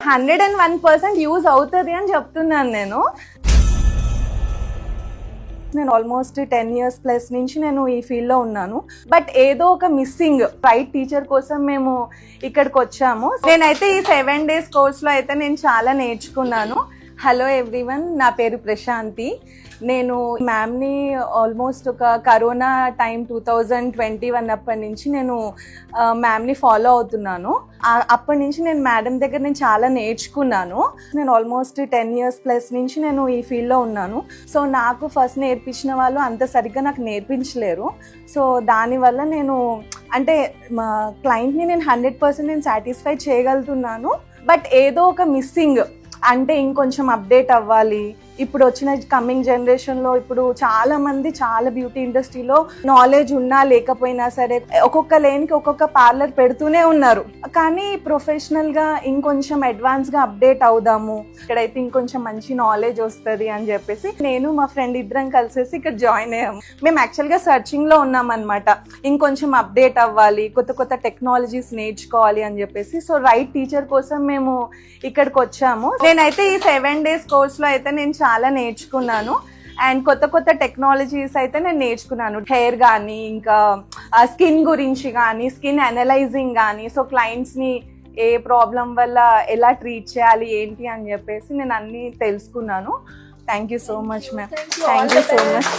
101% use అవుతుంది అని చెప్తున్నాను నేను ఆల్మోస్ట్ 10 years ప్లస్ నుంచి నేను ఈ ఫీల్డ్లో ఉన్నాను. బట్ ఏదో ఒక మిస్సింగ్ రైట్ టీచర్ కోసం మేము ఇక్కడికి వచ్చాము. నేనైతే ఈ 7 days కోర్స్లో అయితే నేను చాలా నేర్చుకున్నాను. హలో ఎవ్రీవన్, నా పేరు ప్రశాంతి. నేను మ్యామ్ని ఆల్మోస్ట్ ఒక కరోనా టైం 2021 అప్పటి నుంచి నేను మ్యామ్ని ఫాలో అవుతున్నాను. అప్పటి నుంచి నేను మేడం దగ్గర నేను చాలా నేర్చుకున్నాను. నేను ఆల్మోస్ట్ 10 years ప్లస్ నుంచి నేను ఈ ఫీల్డ్లో ఉన్నాను. సో నాకు ఫస్ట్ నేర్పించిన వాళ్ళు అంత సరిగ్గా నాకు నేర్పించలేరు. సో దానివల్ల నేను అంటే మా క్లయింట్ని నేను 100% నేను సాటిస్ఫై చేయగలుగుతున్నాను. బట్ ఏదో ఒక మిస్సింగ్ అంటే ఇంకొంచెం అప్డేట్ అవ్వాలి. ఇప్పుడు వచ్చిన కమింగ్ జనరేషన్లో ఇప్పుడు చాలా మంది చాలా బ్యూటీ ఇండస్ట్రీలో నాలెడ్జ్ ఉన్నా లేకపోయినా సరే ఒక్కొక్క లేన్కి ఒక్కొక్క పార్లర్ పెడుతూనే ఉన్నారు. కానీ ప్రొఫెషనల్గా ఇంకొంచెం అడ్వాన్స్గా అప్డేట్ అవుదాము, ఇక్కడైతే ఇంకొంచెం మంచి నాలెడ్జ్ వస్తుంది అని చెప్పేసి నేను మా ఫ్రెండ్ ఇద్దరం కలిసేసి ఇక్కడ జాయిన్ అయ్యాము. మేము యాక్చువల్గా సర్చింగ్లో ఉన్నామన్నమాట. ఇంకొంచెం అప్డేట్ అవ్వాలి, కొత్త కొత్త టెక్నాలజీస్ నేర్చుకోవాలి అని చెప్పేసి. సో రైట్ టీచర్ కోసం మేము ఇక్కడికి వచ్చాము. నేనైతే ఈ 7 days కోర్స్లో అయితే నేను చాలా నేర్చుకున్నాను. అండ్ కొత్త కొత్త టెక్నాలజీస్ అయితే నేను నేర్చుకున్నాను. హెయిర్ కానీ, ఇంకా స్కిన్ గురించి కానీ, స్కిన్ అనలైజింగ్ కానీ, సో క్లయింట్స్ని ఏ ప్రాబ్లం వల్ల ఎలా ట్రీట్ చేయాలి ఏంటి అని చెప్పేసి నేను అన్నీ తెలుసుకున్నాను. Thank you so much ma'am. Thank you so much.